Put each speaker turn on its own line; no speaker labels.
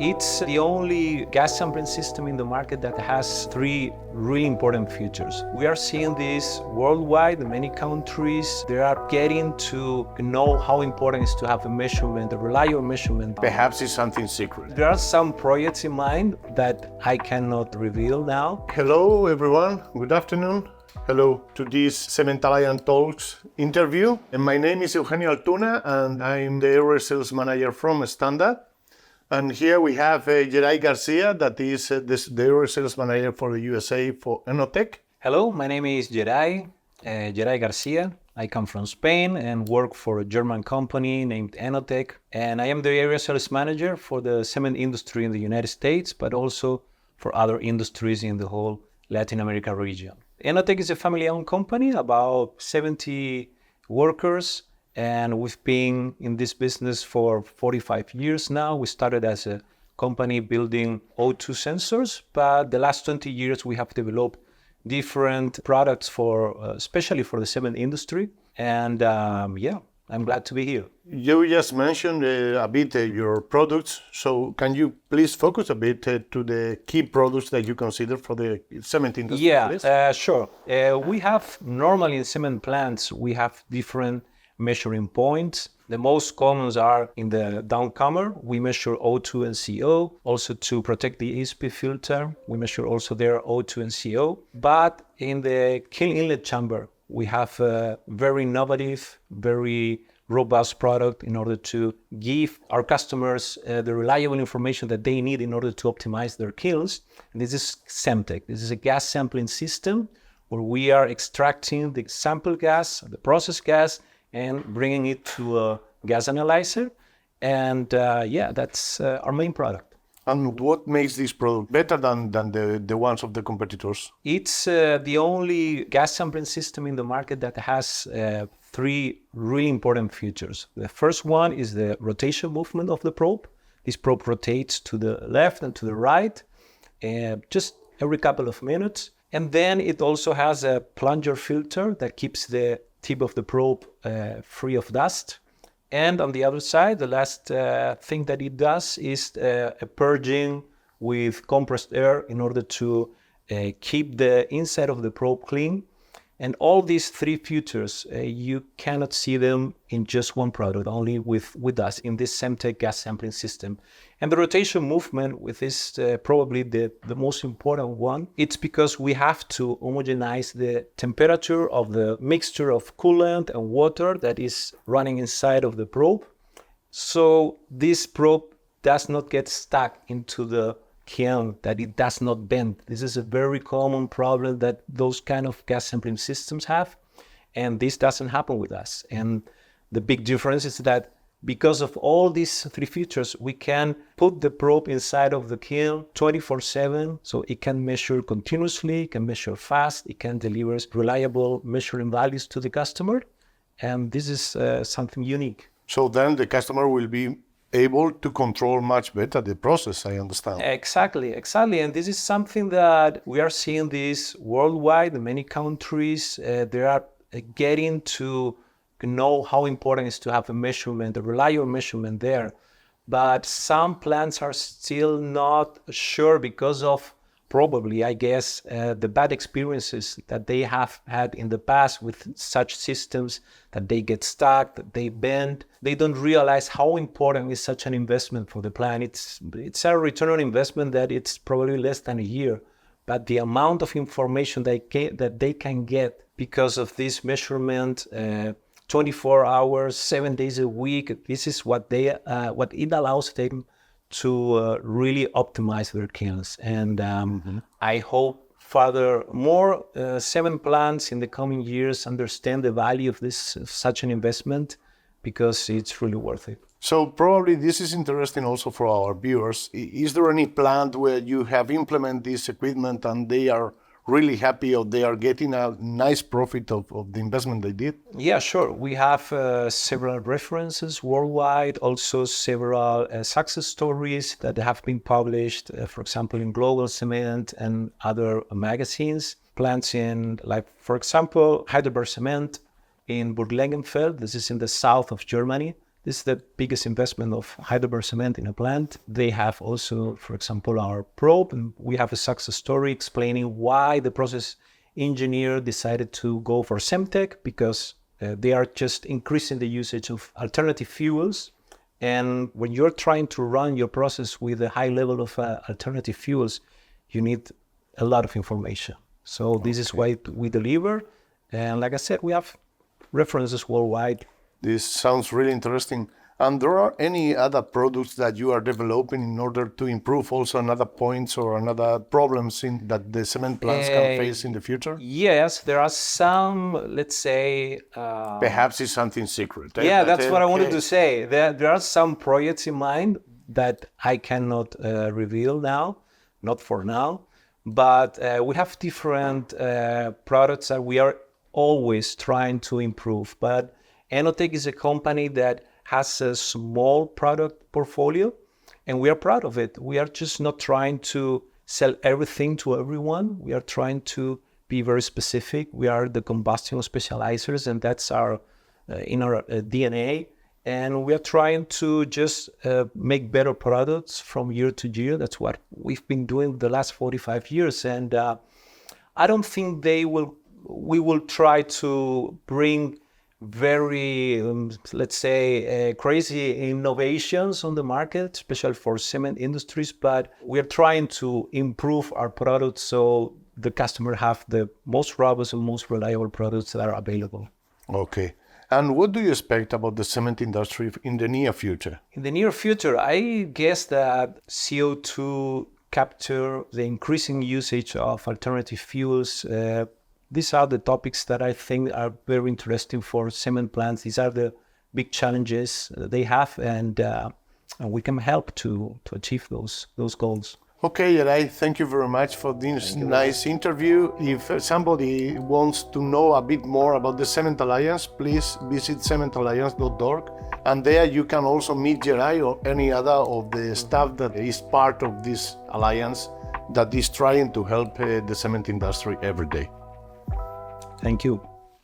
It's the only gas sampling system in the market that has three really important features. We are seeing this worldwide in many countries. They are getting to know how important it is to have a measurement, a reliable measurement.
Perhaps it's something secret.
There are some projects in mind that I cannot reveal now.
Hello everyone, good afternoon. Hello to this CEMTEC Talks interview. And my name is Eugenio Altuna and I'm the area sales manager from Estanda. And here we have Yeray Garcia, that is the area sales manager for the USA for ENOTEC.
Hello, my name is Yeray Garcia. I come from Spain and work for a German company named ENOTEC. And I am the area sales manager for the cement industry in the United States, but also for other industries in the whole Latin America region. ENOTEC is a family-owned company, about 70 workers. And we've been in this business for 45 years now. We started as a company building O2 sensors, but the last 20 years we have developed different products for, especially for the cement industry. And I'm glad to be here.
You just mentioned a bit your products. So can you please focus a bit to the key products that you consider for the cement industry?
Yeah, sure. We have normally in cement plants, we have different measuring points. The most common are in the downcomer. We measure O2 and CO. Also to protect the ESP filter, we measure also there O2 and CO. But in the kiln inlet chamber, we have a very innovative, very robust product in order to give our customers the reliable information that they need in order to optimize their kilns. And this is CEMTEC. This is a gas sampling system where we are extracting the sample gas, the process gas, and bringing it to a gas analyzer. And that's our main product.
And what makes this product better than the ones of the competitors?
It's the only gas sampling system in the market that has three really important features. The first one is the rotation movement of the probe. This probe rotates to the left and to the right, just every couple of minutes. And then it also has a plunger filter that keeps the tip of the probe free of dust. And on the other side, the last thing that it does is a purging with compressed air in order to keep the inside of the probe clean. And all these three features, you cannot see them in just one product, only with us in this CEMTEC gas sampling system. And the rotation movement, with is probably the most important one. It's because we have to homogenize the temperature of the mixture of coolant and water that is running inside of the probe. So this probe does not get stuck into the kiln, that it does not bend. This is a very common problem that those kind of gas sampling systems have, and this doesn't happen with us. And the big difference is that because of all these three features, we can put the probe inside of the kiln 24/7, so it can measure continuously, it can measure fast, it can deliver reliable measuring values to the customer, and this is something unique.
So then the customer will be able to control much better the process, I understand.
Exactly. And this is something that we are seeing this worldwide in many countries. They are getting to know how important it is to have a measurement, a reliable measurement there. But some plants are still not sure because of probably, I guess, the bad experiences that they have had in the past with such systems, that they get stuck, that they bend. They don't realize how important is such an investment for the plant. It's a return on investment that it's probably less than a year. But the amount of information that they can get because of this measurement, 24 hours, 7 days a week, this is what it allows them to really optimize their kilns. And I hope more cement plants in the coming years understand the value of such an investment, because it's really worth it.
So probably this is interesting also for our viewers. Is there any plant where you have implemented this equipment and they are really happy, or they are getting a nice profit of the investment they did?
Yeah, sure. We have several references worldwide, also several success stories that have been published, for example, in Global Cement and other magazines. Plants in, like, for example, Heidelberg Cement in Burglengenfeld. This is in the south of Germany. This is the biggest investment of Heidelberg Cement in a plant. They have also, for example, our probe, and we have a success story explaining why the process engineer decided to go for CEMTEC, because they are just increasing the usage of alternative fuels. And when you're trying to run your process with a high level of alternative fuels, you need a lot of information. So this is why we deliver. And like I said, we have references worldwide.
This sounds really interesting. And there are any other products that you are developing in order to improve also another points or another problems that the cement plants can face in the future?
Yes, there are some, let's say...
Perhaps it's something secret.
Yeah, that's what I wanted to say. There are some projects in mind that I cannot reveal now, not for now. But we have different products that we are always trying to improve. But ENOTEC is a company that has a small product portfolio, and we are proud of it. We are just not trying to sell everything to everyone. We are trying to be very specific. We are the combustion specializers, and that's our in our DNA. And we are trying to just make better products from year to year. That's what we've been doing the last 45 years. And I don't think we will try to bring very, let's say, crazy innovations on the market, especially for cement industries. But we are trying to improve our products so the customer have the most robust and most reliable products that are available.
Okay. And what do you expect about the cement industry in the near future?
In the near future, I guess that CO2 capture, the increasing usage of alternative fuels, these are the topics that I think are very interesting for cement plants. These are the big challenges they have, and we can help to achieve those goals.
Okay, Yeray, thank you very much for this nice interview. If somebody wants to know a bit more about the Cement Alliance, please visit cementalliance.org. And there you can also meet Yeray or any other of the staff that is part of this alliance that is trying to help the cement industry every day.
Thank you.